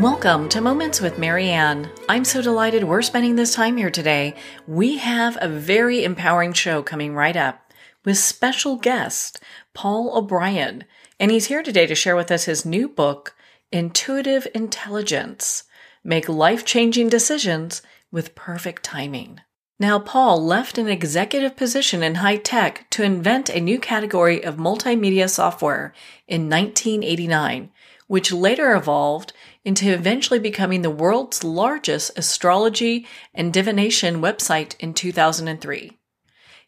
Welcome to Moments with Marianne. I'm so delighted we're spending this time here today. We have a very empowering show coming right up with special guest Paul O'Brien, and he's here today to share with us his new book, Intuitive Intelligence: Make Life-Changing Decisions with Perfect Timing. Now, Paul left an executive position in high tech to invent a new category of multimedia software in 1989, which later evolved into eventually becoming the world's largest astrology and divination website in 2003.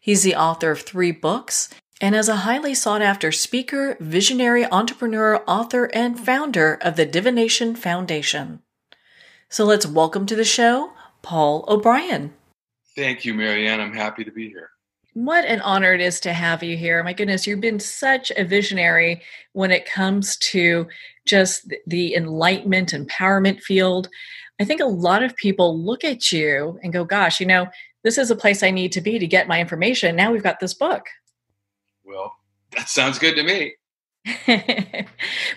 He's the author of 3 books and is a highly sought-after speaker, visionary entrepreneur, author, and founder of the Divination Foundation. So let's welcome to the show, Paul O'Brien. Thank you, Marianne. I'm happy to be here. What an honor it is to have you here. My goodness, you've been such a visionary when it comes to just the enlightenment, empowerment field. I think a lot of people look at you and go, gosh, this is a place I need to be to get my information. Now we've got this book. Well, that sounds good to me.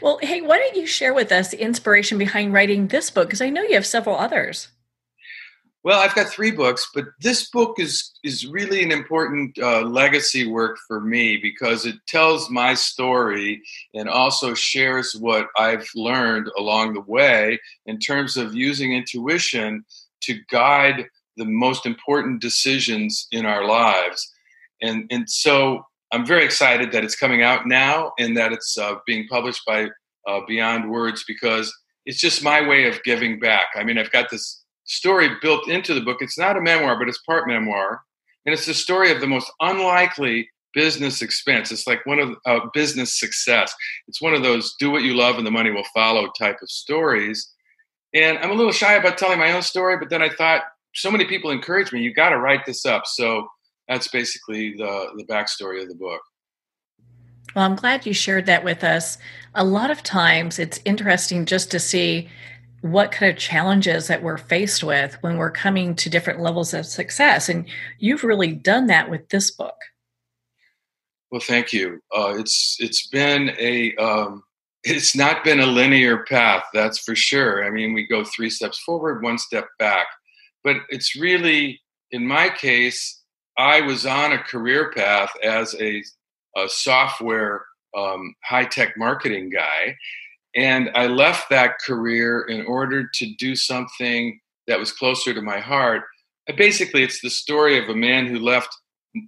Well, hey, why don't you share with us the inspiration behind writing this book? Because I know you have several others. Well, I've got 3 books, but this book is really an important legacy work for me because it tells my story and also shares what I've learned along the way in terms of using intuition to guide the most important decisions in our lives. And so I'm very excited that it's coming out now and that it's being published by Beyond Words, because it's just my way of giving back. I mean, I've got this story built into the book. It's not a memoir, but it's part memoir. And it's the story of the most unlikely business expense. It's like one of business success. It's one of those do what you love and the money will follow type of stories. And I'm a little shy about telling my own story, but then I thought so many people encouraged me, you got to write this up. So that's basically the backstory of the book. Well, I'm glad you shared that with us. A lot of times it's interesting just to see what kind of challenges that we're faced with when we're coming to different levels of success. And you've really done that with this book. Well, thank you. It's not been a linear path, that's for sure. I mean, we go 3 steps forward, 1 step back. But it's really, in my case, I was on a career path as a software high-tech marketing guy. And I left that career in order to do something that was closer to my heart. Basically, it's the story of a man who left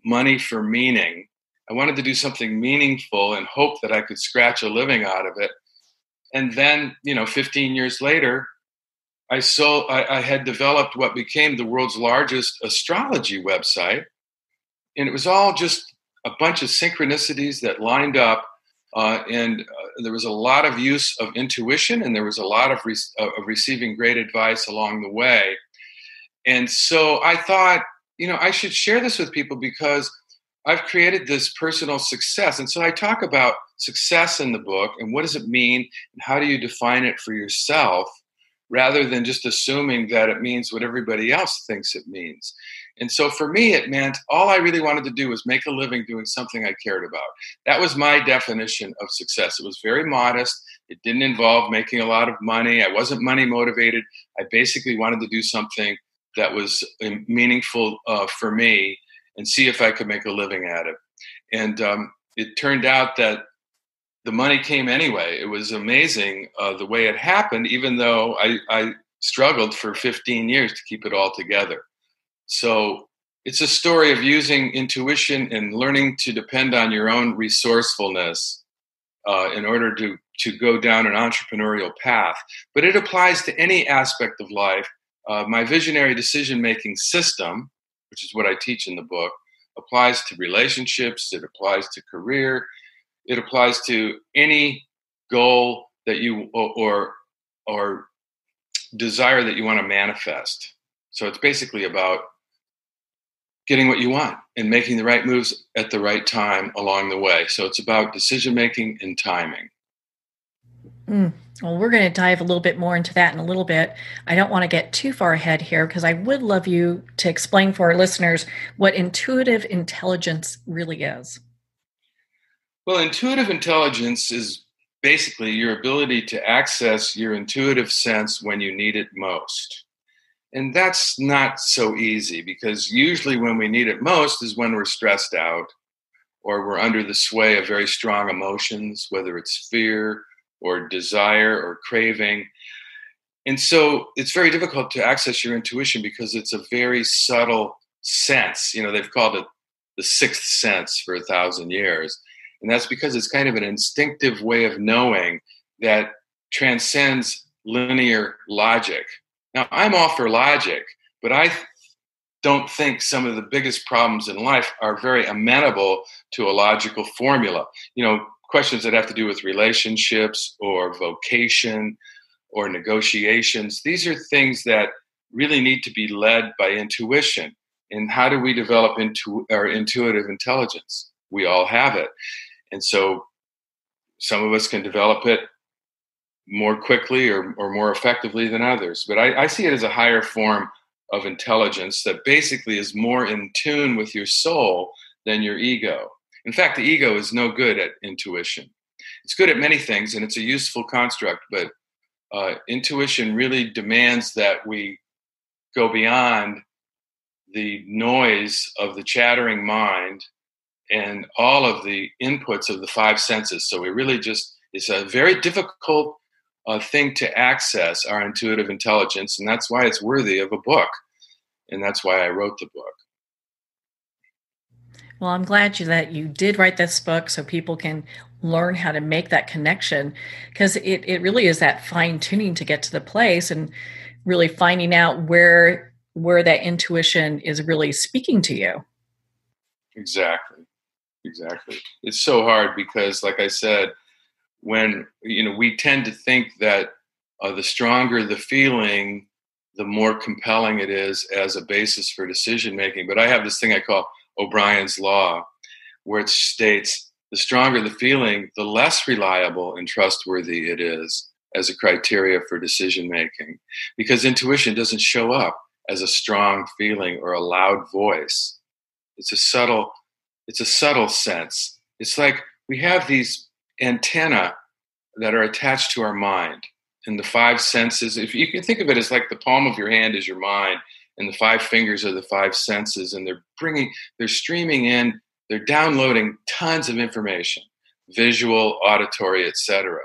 money for meaning. I wanted to do something meaningful and hope that I could scratch a living out of it. And then, 15 years later, I had developed what became the world's largest astrology website. And it was all just a bunch of synchronicities that lined up. And there was a lot of use of intuition, and there was a lot of receiving great advice along the way. And so I thought, I should share this with people because I've created this personal success. And so I talk about success in the book and what does it mean and how do you define it for yourself, rather than just assuming that it means what everybody else thinks it means. And so for me, it meant all I really wanted to do was make a living doing something I cared about. That was my definition of success. It was very modest. It didn't involve making a lot of money. I wasn't money motivated. I basically wanted to do something that was meaningful for me and see if I could make a living at it. And it turned out that the money came anyway. It was amazing the way it happened, even though I struggled for 15 years to keep it all together. So it's a story of using intuition and learning to depend on your own resourcefulness in order to go down an entrepreneurial path. But it applies to any aspect of life. My visionary decision-making system, which is what I teach in the book, applies to relationships. It applies to career. It applies to any goal that you or desire that you want to manifest. So it's basically about getting what you want and making the right moves at the right time along the way. So it's about decision-making and timing. Well, we're going to dive a little bit more into that in a little bit. I don't want to get too far ahead here because I would love you to explain for our listeners what intuitive intelligence really is. Well, intuitive intelligence is basically your ability to access your intuitive sense when you need it most. And that's not so easy, because usually when we need it most is when we're stressed out or we're under the sway of very strong emotions, whether it's fear or desire or craving. And so it's very difficult to access your intuition because it's a very subtle sense. They've called it the sixth sense for 1,000 years. And that's because it's kind of an instinctive way of knowing that transcends linear logic. Now, I'm all for logic, but I don't think some of the biggest problems in life are very amenable to a logical formula. Questions that have to do with relationships or vocation or negotiations. These are things that really need to be led by intuition. And how do we develop our intuitive intelligence? We all have it. And so some of us can develop it more quickly or more effectively than others. But I see it as a higher form of intelligence that basically is more in tune with your soul than your ego. In fact, the ego is no good at intuition. It's good at many things, and it's a useful construct, but intuition really demands that we go beyond the noise of the chattering mind and all of the inputs of the five senses. So it's a very difficult thing to access, our intuitive intelligence, and that's why it's worthy of a book. And that's why I wrote the book. Well, I'm glad that you did write this book so people can learn how to make that connection, because it really is that fine tuning to get to the place and really finding out where that intuition is really speaking to you. Exactly. It's so hard because, like I said, when we tend to think that the stronger the feeling, the more compelling it is as a basis for decision making. But I have this thing I call O'Brien's Law, where it states the stronger the feeling, the less reliable and trustworthy it is as a criteria for decision making, because intuition doesn't show up as a strong feeling or a loud voice. It's a subtle sense. It's like we have these antennae that are attached to our mind, and the five senses. If you can think of it as like the palm of your hand is your mind, and the five fingers are the five senses, and they're streaming in, they're downloading tons of information, visual, auditory, etc.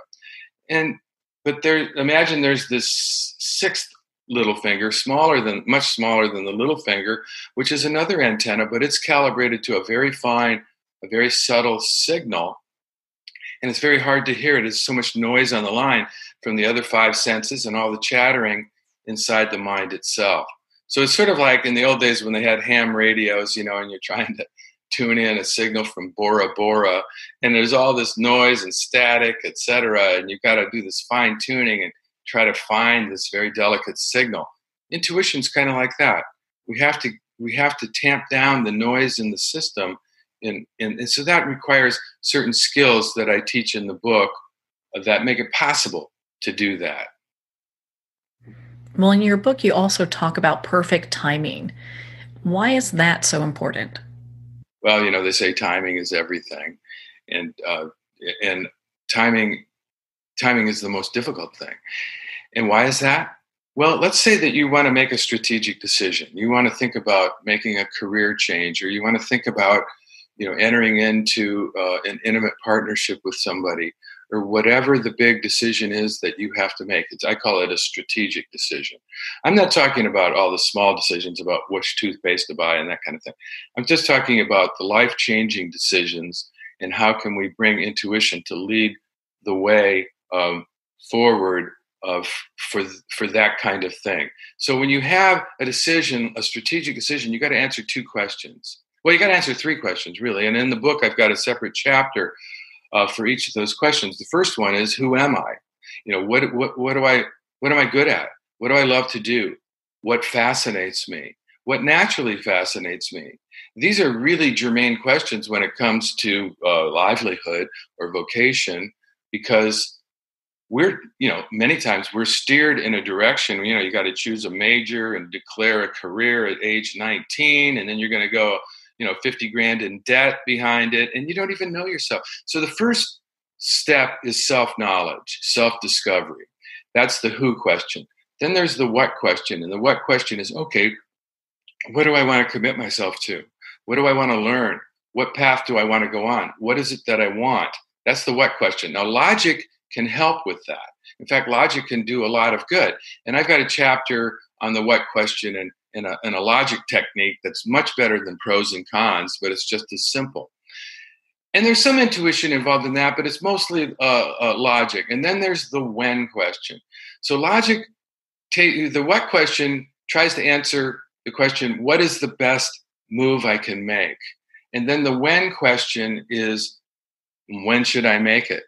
But imagine there's this sixth little finger, much smaller than the little finger, which is another antenna, but it's calibrated to a very fine, a very subtle signal. And it's very hard to hear it. There's so much noise on the line from the other five senses and all the chattering inside the mind itself. So it's sort of like in the old days when they had ham radios, and you're trying to tune in a signal from Bora Bora, and there's all this noise and static, etc. And you've got to do this fine tuning and try to find this very delicate signal. Intuition's kind of like that. We have to tamp down the noise in the system, and so that requires certain skills that I teach in the book that make it possible to do that. Well, in your book, you also talk about perfect timing. Why is that so important? Well, they say timing is everything, and timing is the most difficult thing. And why is that? Well, let's say that you want to make a strategic decision. You want to think about making a career change, or you want to think about, entering into an intimate partnership with somebody, or whatever the big decision is that you have to make. I call it a strategic decision. I'm not talking about all the small decisions about which toothpaste to buy and that kind of thing. I'm just talking about the life-changing decisions and how can we bring intuition to lead the way forward for that kind of thing. So when you have a strategic decision, you got to answer two questions. Well, you got to answer three questions, really. And in the book, I've got a separate chapter for each of those questions. The first one is, who am I? What am I good at? What do I love to do? What fascinates me? What naturally fascinates me? These are really germane questions when it comes to livelihood or vocation, because many times we're steered in a direction. You got to choose a major and declare a career at age 19, and then you're going to go 50 grand in debt behind it, and you don't even know yourself. So the first step is self-knowledge, self-discovery. That's the who question. Then there's the what question. And the what question is, okay, what do I want to commit myself to? What do I want to learn? What path do I want to go on? What is it that I want? That's the what question. Now, logic can help with that. In fact, logic can do a lot of good. And I've got a chapter on the what question and a logic technique that's much better than pros and cons, but it's just as simple. And there's some intuition involved in that, but it's mostly logic. And then there's the when question. So logic, the what question tries to answer the question, what is the best move I can make? And then the when question is, when should I make it?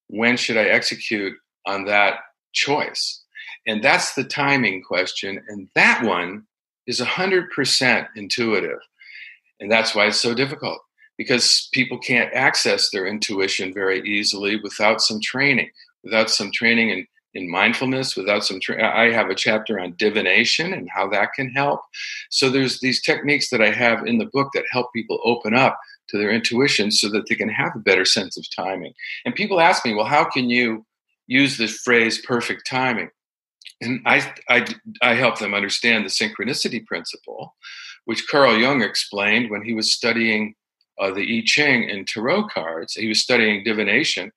When should I execute on that choice? And that's the timing question. And that one is 100% intuitive. And that's why it's so difficult, because people can't access their intuition very easily without some training in mindfulness, without some I have a chapter on divination and how that can help. So there's these techniques that I have in the book that help people open up to their intuition so that they can have a better sense of timing. And people ask me, well, how can you use the phrase perfect timing? And I help them understand the synchronicity principle, which Carl Jung explained when he was studying the I Ching and tarot cards. He was studying divination.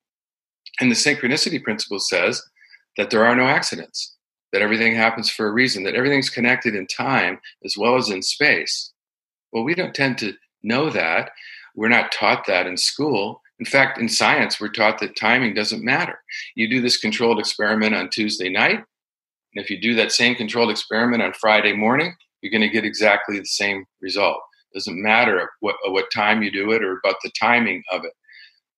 And the synchronicity principle says that there are no accidents, that everything happens for a reason, that everything's connected in time as well as in space. Well, we don't tend to know that. We're not taught that in school. In fact, in science, we're taught that timing doesn't matter. You do this controlled experiment on Tuesday night, and if you do that same controlled experiment on Friday morning, you're going to get exactly the same result. It doesn't matter what time you do it or about the timing of it.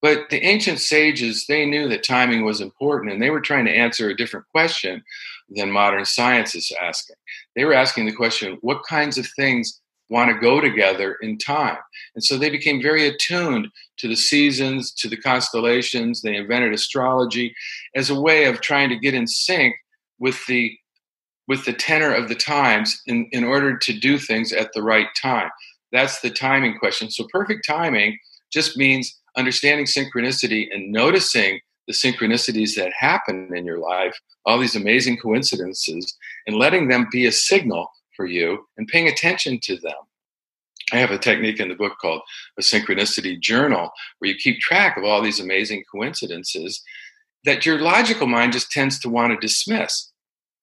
But the ancient sages, they knew that timing was important, and they were trying to answer a different question than modern science is asking. They were asking the question, what kinds of things want to go together in time? And so they became very attuned to the seasons, to the constellations. They invented astrology as a way of trying to get in sync with the tenor of the times in order to do things at the right time. That's the timing question. So perfect timing just means understanding synchronicity and noticing the synchronicities that happen in your life, all these amazing coincidences, and letting them be a signal for you and paying attention to them. I have a technique in the book called a synchronicity journal, where you keep track of all these amazing coincidences that your logical mind just tends to want to dismiss.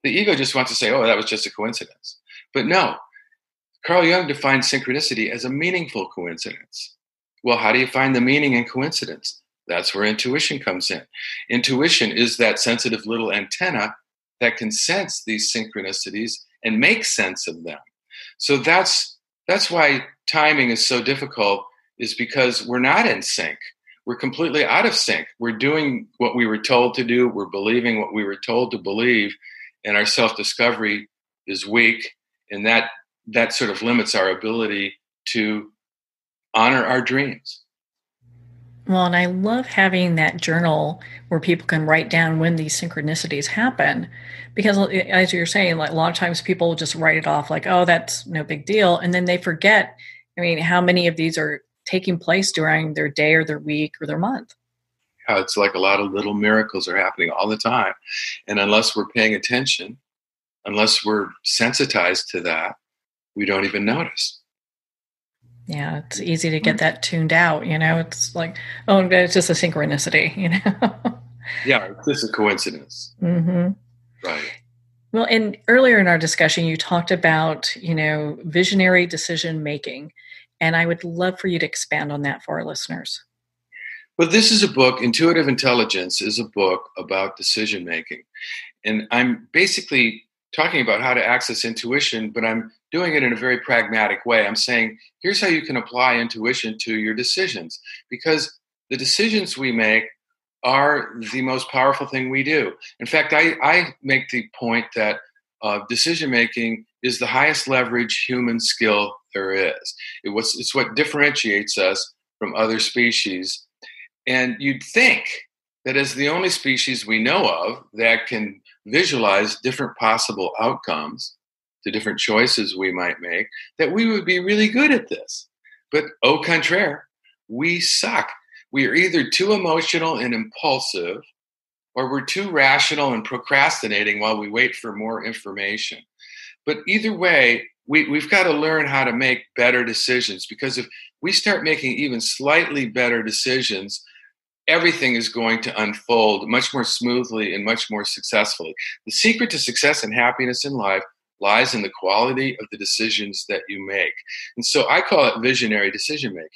The ego just wants to say, oh, that was just a coincidence. But no, Carl Jung defined synchronicity as a meaningful coincidence. Well, how do you find the meaning in coincidence? That's where intuition comes in. Intuition is that sensitive little antenna that can sense these synchronicities and make sense of them. So that's why timing is so difficult, is because we're not in sync. We're completely out of sync. We're doing what we were told to do. We're believing what we were told to believe, and our self-discovery is weak, and that sort of limits our ability to honor our dreams. Well, and I love having that journal where people can write down when these synchronicities happen, because as you're saying, like a lot of times people just write it off like, oh, that's no big deal. And then they forget, how many of these are taking place during their day or their week or their month. It's like a lot of little miracles are happening all the time. And unless we're paying attention, unless we're sensitized to that, we don't even notice. Yeah, it's easy to get that tuned out, it's like, oh, it's just a synchronicity, Yeah, it's just a coincidence. Mm-hmm. Right. Well, and earlier in our discussion, you talked about, visionary decision making, and I would love for you to expand on that for our listeners. Well, this is a book, Intuitive Intelligence is a book about decision making. And I'm basically talking about how to access intuition, but I'm doing it in a very pragmatic way. I'm saying, here's how you can apply intuition to your decisions, because the decisions we make are the most powerful thing we do. In fact, I make the point that decision-making is the highest leverage human skill there is. It's what differentiates us from other species. And you'd think that as the only species we know of that can visualize different possible outcomes to different choices we might make, that we would be really good at this. But au contraire, we suck. We are either too emotional and impulsive, or we're too rational and procrastinating while we wait for more information. But either way, we've got to learn how to make better decisions, because if we start making even slightly better decisions, everything is going to unfold much more smoothly and much more successfully. The secret to success and happiness in life lies in the quality of the decisions that you make. And so I call it visionary decision making.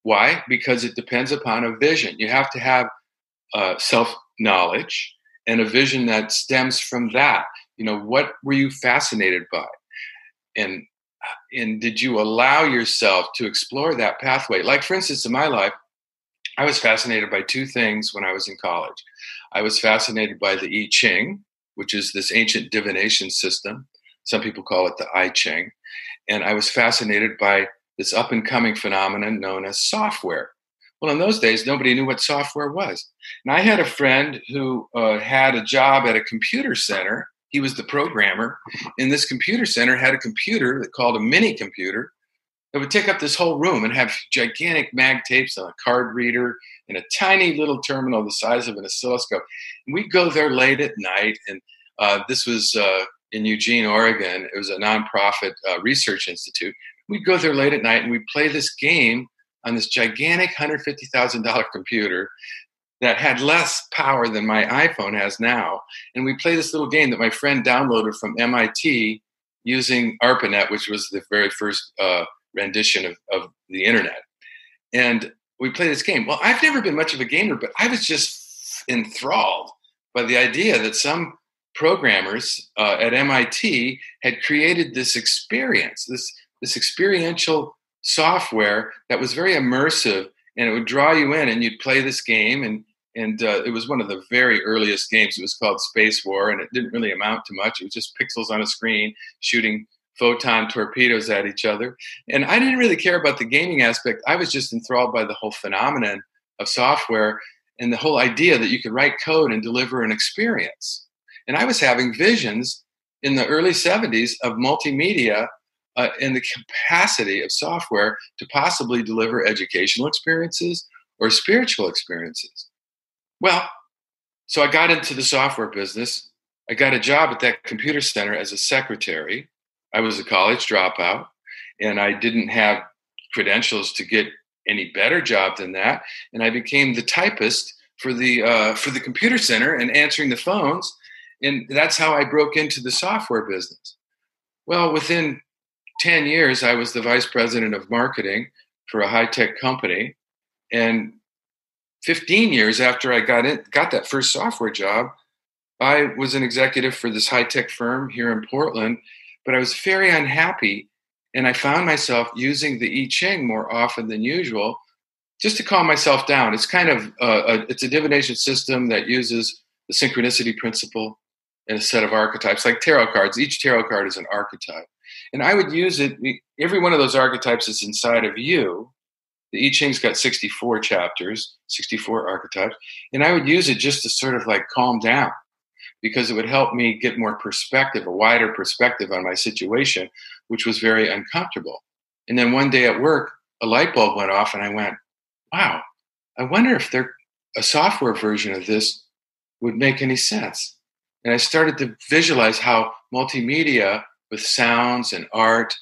Why? Because it depends upon a vision. You have to have self knowledge and a vision that stems from that. What were you fascinated by? And did you allow yourself to explore that pathway? Like, for instance, in my life, I was fascinated by two things when I was in college. I was fascinated by the I Ching, which is this ancient divination system. Some people call it the I Ching. And I was fascinated by this up and coming phenomenon known as software. Well, in those days, nobody knew what software was. And I had a friend who had a job at a computer center. He was the programmer. And this computer center had a computer that called a mini computer that would take up this whole room and have gigantic mag tapes on a card reader and a tiny little terminal the size of an oscilloscope. And we'd go there late at night. And this was in Eugene, Oregon. It was a nonprofit research institute. We'd go there late at night and we'd play this game on this gigantic $150,000 computer that had less power than my iPhone has now. And we play this little game that my friend downloaded from MIT using ARPANET, which was the very first rendition of the internet. And we play this game. Well, I've never been much of a gamer, but I was just enthralled by the idea that some programmers at MIT had created this experience, this experiential software that was very immersive, and it would draw you in, and you'd play this game. And it was one of the very earliest games. It was called Space War, and it didn't really amount to much. It was just pixels on a screen shooting photon torpedoes at each other. And I didn't really care about the gaming aspect. I was just enthralled by the whole phenomenon of software and the whole idea that you could write code and deliver an experience. And I was having visions in the early 70s of multimedia and the capacity of software to possibly deliver educational experiences or spiritual experiences. Well, so I got into the software business. I got a job at that computer center as a secretary. I was a college dropout, and I didn't have credentials to get any better job than that. And I became the typist for the computer center and answering the phones. And that's how I broke into the software business. Well, within 10 years, I was the vice president of marketing for a high-tech company. And 15 years after I got that first software job, I was an executive for this high-tech firm here in Portland, but I was very unhappy. And I found myself using the I Ching more often than usual just to calm myself down. It's kind of, it's a divination system that uses the synchronicity principle and a set of archetypes, like tarot cards. Each tarot card is an archetype. And I would use it, every one of those archetypes is inside of you. The I Ching's got 64 chapters, 64 archetypes. And I would use it just to sort of like calm down, because it would help me get more perspective, a wider perspective on my situation, which was very uncomfortable. And then one day at work, a light bulb went off and I went, wow, I wonder if a software version of this would make any sense. And I started to visualize how multimedia with sounds and art,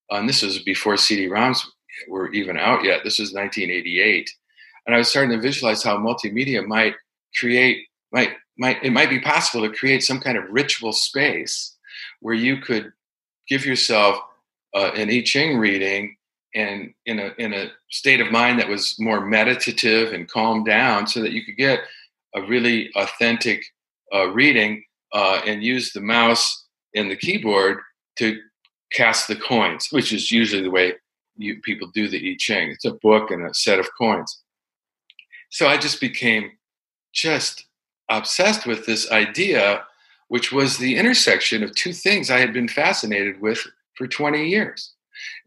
and this was before CD-ROMs were even out yet. This was 1988. And I was starting to visualize how multimedia might be possible to create some kind of ritual space where you could give yourself an I Ching reading and in a state of mind that was more meditative and calmed down, so that you could get a really authentic reading and use the mouse and the keyboard to cast the coins, which is usually the way people do the I Ching. It's a book and a set of coins. So I just became just obsessed with this idea, which was the intersection of two things I had been fascinated with for 20 years.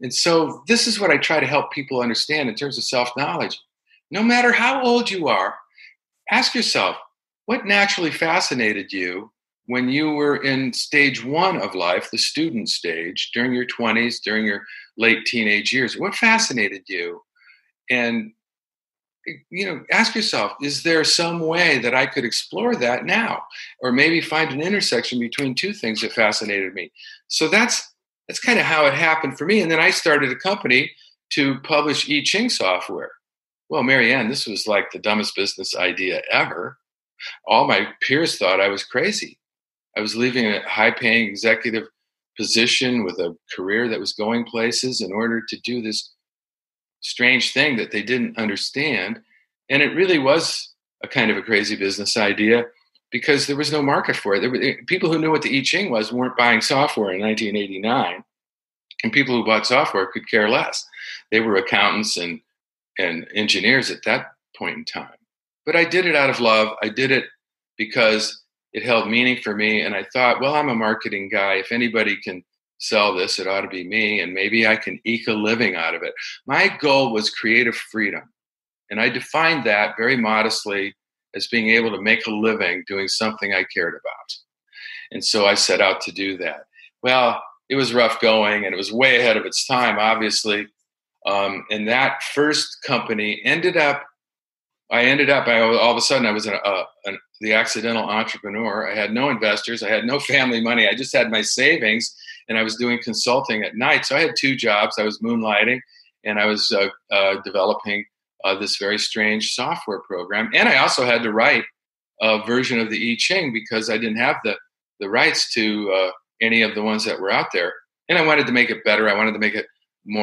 And so this is what I try to help people understand in terms of self-knowledge. No matter how old you are, ask yourself, what naturally fascinated you when you were in stage one of life, the student stage, during your 20s, during your late teenage years? What fascinated you? And ask yourself, is there some way that I could explore that now? Or maybe find an intersection between two things that fascinated me. So that's kind of how it happened for me. And then I started a company to publish I Ching software. Well, Marianne, this was like the dumbest business idea ever. All my peers thought I was crazy. I was leaving a high paying executive position with a career that was going places in order to do this strange thing that they didn't understand. And it really was a kind of a crazy business idea because there was no market for it. People who knew what the I Ching was weren't buying software in 1989. And people who bought software could care less. They were accountants and engineers at that point in time. But I did it out of love. I did it because it held meaning for me. And I thought, well, I'm a marketing guy. If anybody can sell this, it ought to be me. And maybe I can eke a living out of it. My goal was creative freedom. And I defined that very modestly as being able to make a living doing something I cared about. And so I set out to do that. Well, it was rough going and it was way ahead of its time, obviously. And that first company I all of a sudden I was the accidental entrepreneur. I had no investors. I had no family money. I just had my savings and I was doing consulting at night. So I had two jobs. I was moonlighting and I was developing this very strange software program. And I also had to write a version of the I Ching because I didn't have the rights to any of the ones that were out there. And I wanted to make it better. I wanted to make it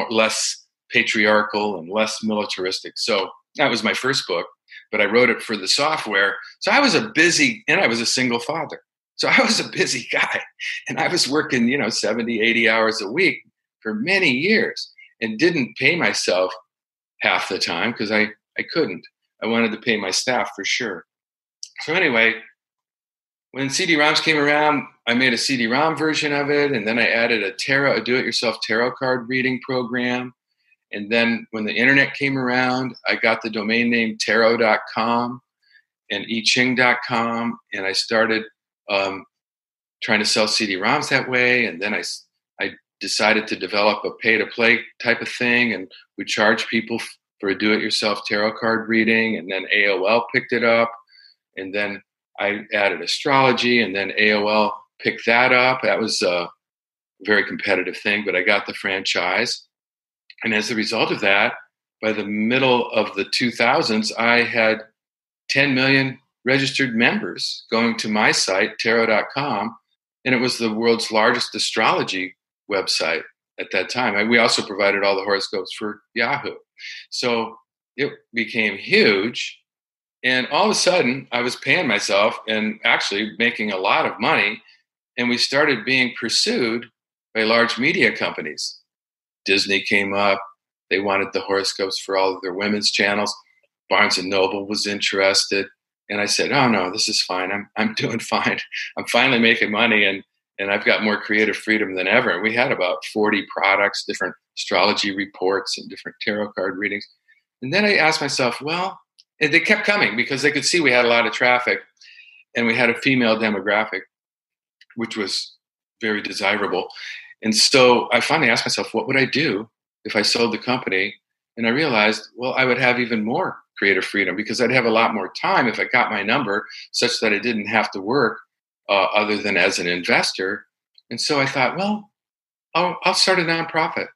less patriarchal and less militaristic. So that was my first book, but I wrote it for the software. So I was and I was a single father. So I was a busy guy and I was working, 70, 80 hours a week for many years and didn't pay myself half the time because I couldn't. I wanted to pay my staff for sure. So anyway, when CD-ROMs came around, I made a CD-ROM version of it. And then I added a do-it-yourself tarot card reading program. And then when the internet came around, I got the domain name tarot.com and iching.com. And I started trying to sell CD-ROMs that way. And then I decided to develop a pay-to-play type of thing. And we charge people for a do-it-yourself tarot card reading. And then AOL picked it up. And then I added astrology. And then AOL picked that up. That was a very competitive thing, but I got the franchise. And as a result of that, by the middle of the 2000s, I had 10 million registered members going to my site, tarot.com. And it was the world's largest astrology website at that time. We also provided all the horoscopes for Yahoo. So it became huge. And all of a sudden, I was paying myself and actually making a lot of money. And we started being pursued by large media companies. Disney came up. They wanted the horoscopes for all of their women's channels. Barnes & Noble was interested. And I said, oh, no, this is fine. I'm doing fine. I'm finally making money, and I've got more creative freedom than ever. And we had about 40 products, different astrology reports and different tarot card readings. And then I asked myself, well, and they kept coming because they could see we had a lot of traffic and we had a female demographic, which was very desirable. And so I finally asked myself, what would I do if I sold the company? And I realized, well, I would have even more creative freedom because I'd have a lot more time if I got my number such that I didn't have to work other than as an investor. And so I thought, well, I'll start a nonprofit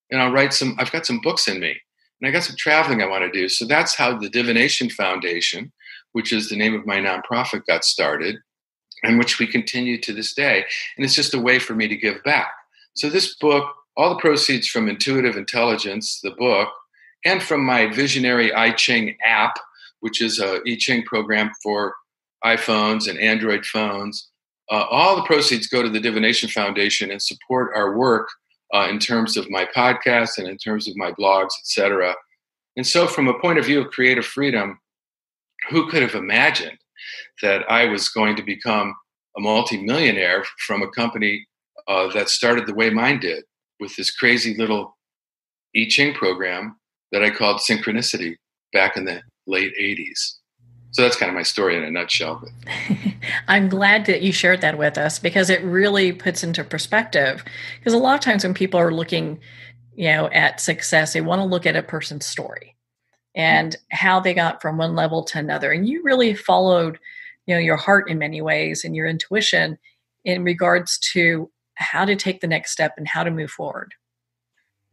and I've got some books in me and I got some traveling I want to do. So that's how the Divination Foundation, which is the name of my nonprofit, got started, and which we continue to this day. And it's just a way for me to give back. So this book, all the proceeds from Intuitive Intelligence, the book, and from my visionary I Ching app, which is a I Ching program for iPhones and Android phones, all the proceeds go to the Divination Foundation and support our work in terms of my podcast and in terms of my blogs, etc. And so from a point of view of creative freedom, who could have imagined that I was going to become a multimillionaire from a company that started the way mine did, with this crazy little I Ching program that I called Synchronicity back in the late 80s. So that's kind of my story in a nutshell. I'm glad that you shared that with us because it really puts into perspective. Because a lot of times when people are looking, at success, they want to look at a person's story. and how they got from one level to another. And you really followed, your heart in many ways and your intuition in regards to how to take the next step and how to move forward.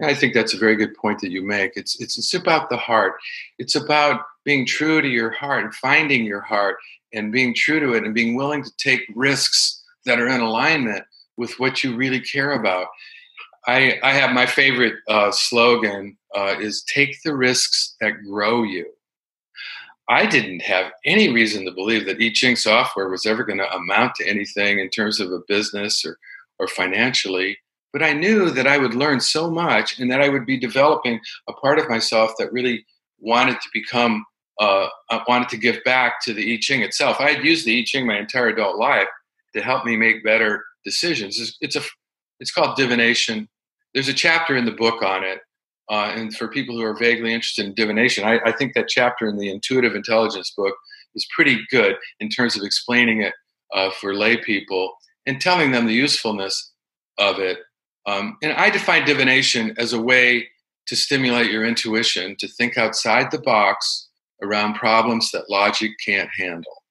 I think that's a very good point that you make. It's about the heart. It's about being true to your heart and finding your heart and being true to it and being willing to take risks that are in alignment with what you really care about. I have my favorite slogan is take the risks that grow you. I didn't have any reason to believe that I Ching software was ever going to amount to anything in terms of a business or financially. But I knew that I would learn so much and that I would be developing a part of myself that really wanted to become, wanted to give back to the I Ching itself. I had used the I Ching my entire adult life to help me make better decisions. It's called divination. There's a chapter in the book on it. And for people who are vaguely interested in divination, I think that chapter in the Intuitive Intelligence book is pretty good in terms of explaining it for lay people and telling them the usefulness of it. And I define divination as a way to stimulate your intuition, to think outside the box around problems that logic can't handle.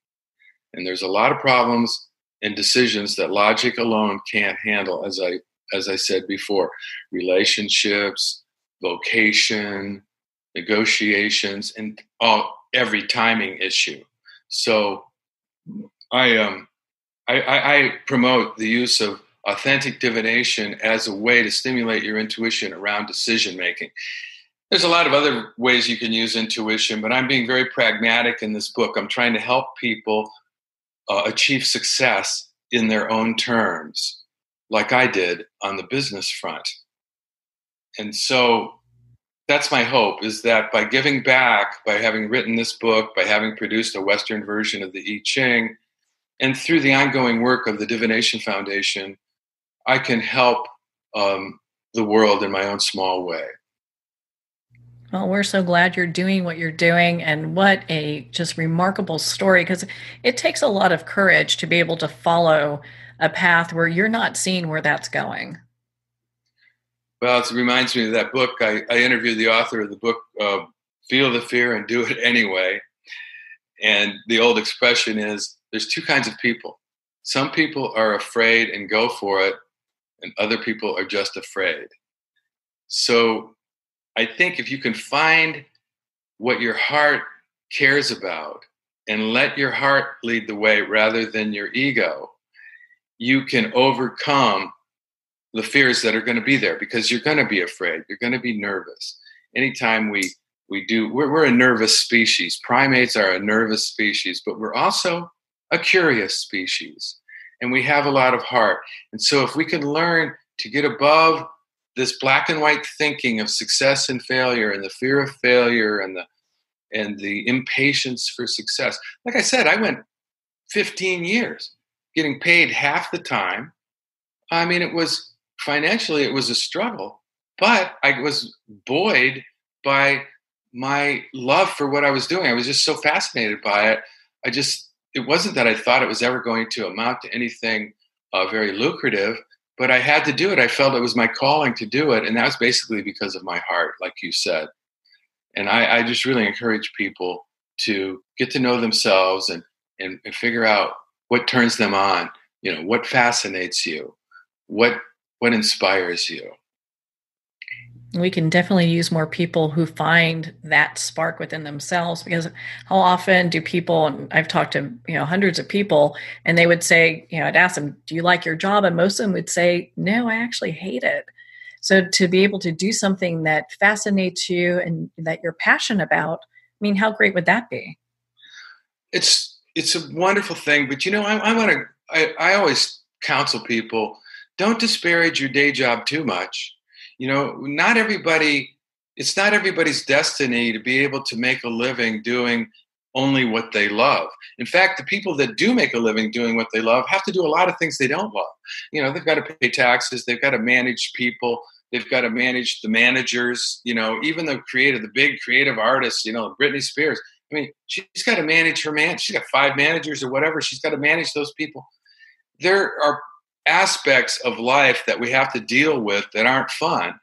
And there's a lot of problems and decisions that logic alone can't handle, as I said before, relationships, vocation, negotiations, and every timing issue. So I promote the use of authentic divination as a way to stimulate your intuition around decision making. There's a lot of other ways you can use intuition, but I'm being very pragmatic in this book. I'm trying to help people achieve success in their own terms, like I did on the business front. And so that's my hope, is that by giving back, by having written this book, by having produced a Western version of the I Ching, and through the ongoing work of the Divination Foundation, I can help the world in my own small way. Well, we're so glad you're doing what you're doing, and what a just remarkable story, because it takes a lot of courage to be able to follow a path where you're not seeing where that's going. Well, it reminds me of that book. I interviewed the author of the book, Feel the Fear and Do It Anyway. And the old expression is there's two kinds of people. Some people are afraid and go for it, and other people are just afraid. So I think if you can find what your heart cares about and let your heart lead the way rather than your ego, you can overcome the fears that are going to be there, because you're going to be afraid. You're going to be nervous. Anytime we're a nervous species. Primates are a nervous species, but we're also a curious species. And we have a lot of heart. And so if we can learn to get above this black and white thinking of success and failure and the fear of failure and the impatience for success. Like I said, I went 15 years getting paid half the time. I mean, financially, it was a struggle, but I was buoyed by my love for what I was doing. I was just so fascinated by it. It wasn't that I thought it was ever going to amount to anything very lucrative, but I had to do it. I felt it was my calling to do it. And that was basically because of my heart, like you said. And I just really encourage people to get to know themselves and figure out what turns them on, what fascinates you, what inspires you. We can definitely use more people who find that spark within themselves, because how often do people, and I've talked to hundreds of people, and they would say, I'd ask them, do you like your job? And most of them would say, no, I actually hate it. So to be able to do something that fascinates you and that you're passionate about, I mean, how great would that be? It's a wonderful thing, but I always counsel people, don't disparage your day job too much. It's not everybody's destiny to be able to make a living doing only what they love. In fact, the people that do make a living doing what they love have to do a lot of things they don't love. They've got to pay taxes, they've got to manage people, they've got to manage the managers, even the big creative artists, Britney Spears. I mean, she's got to manage her man. She's got 5 managers or whatever. She's got to manage those people. There are aspects of life that we have to deal with that aren't fun,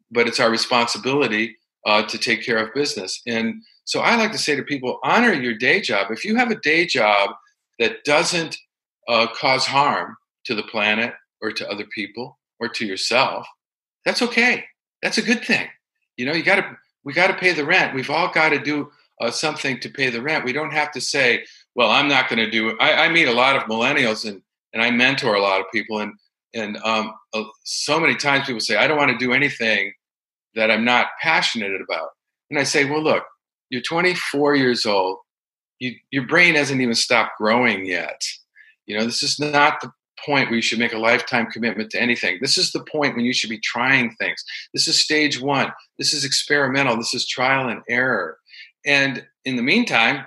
but it's our responsibility to take care of business. And so I like to say to people, honor your day job. If you have a day job that doesn't cause harm to the planet or to other people or to yourself, that's okay. That's a good thing. You know, we got to pay the rent. We've all got to do something to pay the rent. We don't have to say, well, I'm not going to do it. I meet a lot of millennials and I mentor a lot of people. And so many times people say, I don't want to do anything that I'm not passionate about. And I say, well, look, you're 24 years old. Your brain hasn't even stopped growing yet. You know, this is not the point where you should make a lifetime commitment to anything. This is the point when you should be trying things. This is stage one. This is experimental. This is trial and error. And in the meantime,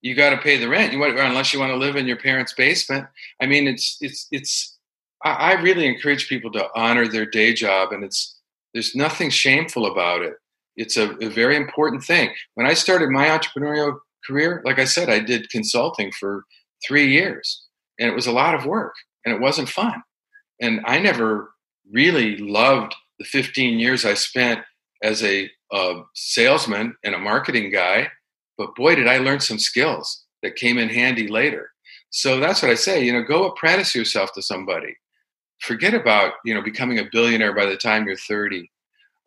you got to pay the rent. Unless you want to live in your parents' basement. I mean, I really encourage people to honor their day job, and there's nothing shameful about it. It's a very important thing. When I started my entrepreneurial career, like I said, I did consulting for 3 years, and it was a lot of work, and it wasn't fun. And I never really loved the 15 years I spent as a salesman and a marketing guy, but boy, did I learn some skills that came in handy later. So that's what I say, you know, go apprentice yourself to somebody. Forget about, you know, becoming a billionaire by the time you're 30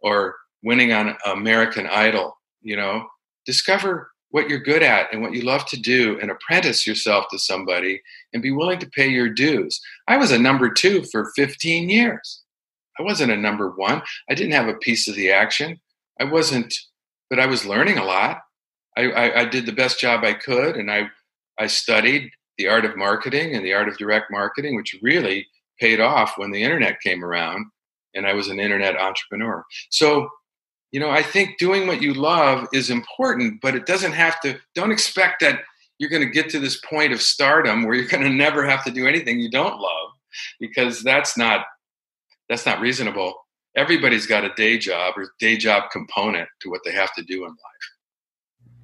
or winning on American Idol. You know, discover what you're good at and what you love to do and apprentice yourself to somebody and be willing to pay your dues. I was a number 2 for 15 years. I wasn't a number 1. I didn't have a piece of the action. But I was learning a lot. I did the best job I could, and I studied the art of marketing and the art of direct marketing, which really paid off when the internet came around, and I was an internet entrepreneur. So, you know, I think doing what you love is important, but it doesn't have to. Don't expect that you're going to get to this point of stardom where you're going to never have to do anything you don't love, because that's not reasonable. Everybody's got a day job or day job component to what they have to do in life.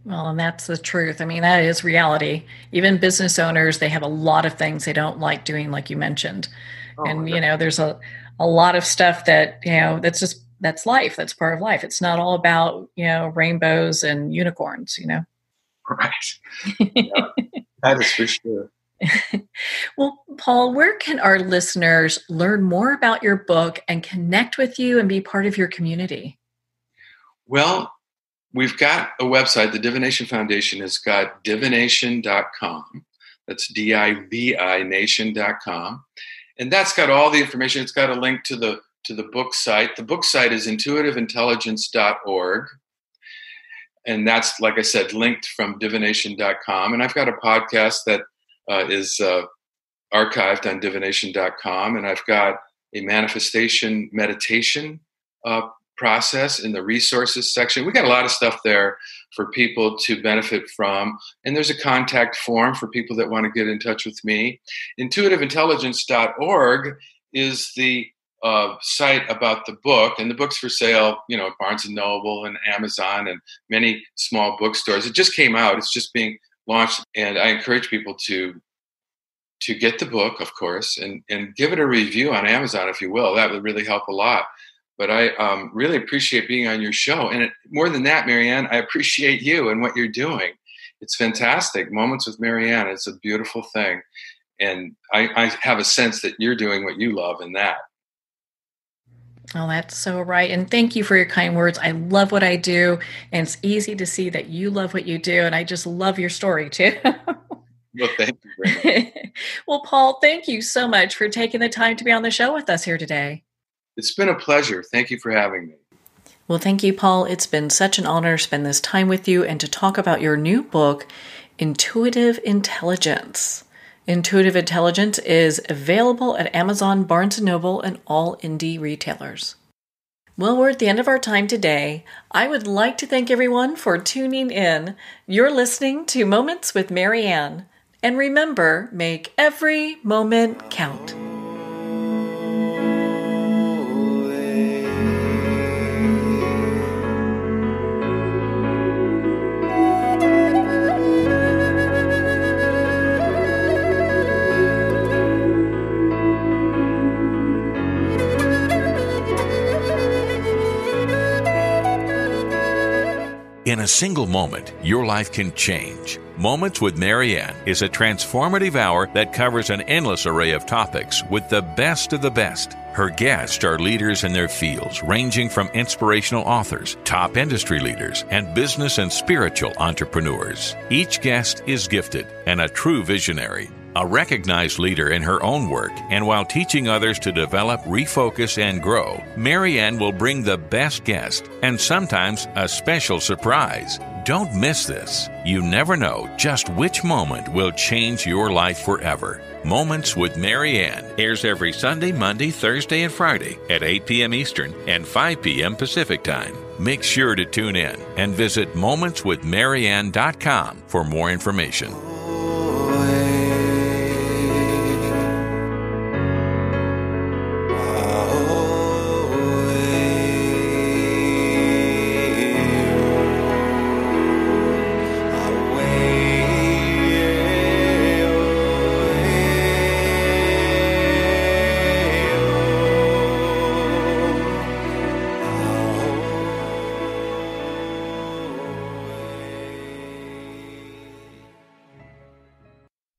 Well, and that's the truth. I mean, that is reality. Even business owners, they have a lot of things they don't like doing, like you mentioned. And, you know, there's a lot of stuff that, you know, that's life. That's part of life. It's not all about, you know, rainbows and unicorns, you know? Right. Yeah, that is for sure. Well, Paul, where can our listeners learn more about your book and connect with you and be part of your community? Well, we've got a website. The Divination Foundation has got divination.com. That's DIVI nation.com. And that's got all the information. It's got a link to the book site. The book site is intuitiveintelligence.org. And that's, like I said, linked from divination.com. And I've got a podcast that is archived on divination.com. And I've got a manifestation meditation process in the resources section. We got a lot of stuff there for people to benefit from. And there's a contact form for people that want to get in touch with me. Intuitiveintelligence.org is the site about the book, and the book's for sale, you know, Barnes and Noble and Amazon and many small bookstores. It just came out. It's just being launched, and I encourage people to get the book, of course, and give it a review on Amazon, if you will. That would really help a lot. But I really appreciate being on your show. And more than that, Marianne, I appreciate you and what you're doing. It's fantastic. Moments with Marianne, it's a beautiful thing. And I have a sense that you're doing what you love in that. Oh, that's so right. And thank you for your kind words. I love what I do. And it's easy to see that you love what you do. And I just love your story, too. Well, thank you very much. Well, Paul, thank you so much for taking the time to be on the show with us here today. It's been a pleasure. Thank you for having me. Well, thank you, Paul. It's been such an honor to spend this time with you and to talk about your new book, Intuitive Intelligence. Intuitive Intelligence is available at Amazon, Barnes & Noble, and all indie retailers. Well, we're at the end of our time today. I would like to thank everyone for tuning in. You're listening to Moments with Marianne. And remember, make every moment count. In a single moment, your life can change. Moments with Marianne is a transformative hour that covers an endless array of topics with the best of the best. Her guests are leaders in their fields, ranging from inspirational authors, top industry leaders, and business and spiritual entrepreneurs. Each guest is gifted and a true visionary, a recognized leader in her own work, and while teaching others to develop, refocus, and grow, Marianne will bring the best guest and sometimes a special surprise. Don't miss this. You never know just which moment will change your life forever. Moments with Marianne airs every Sunday, Monday, Thursday, and Friday at 8 p.m. Eastern and 5 p.m. Pacific Time. Make sure to tune in and visit momentswithmarianne.com for more information.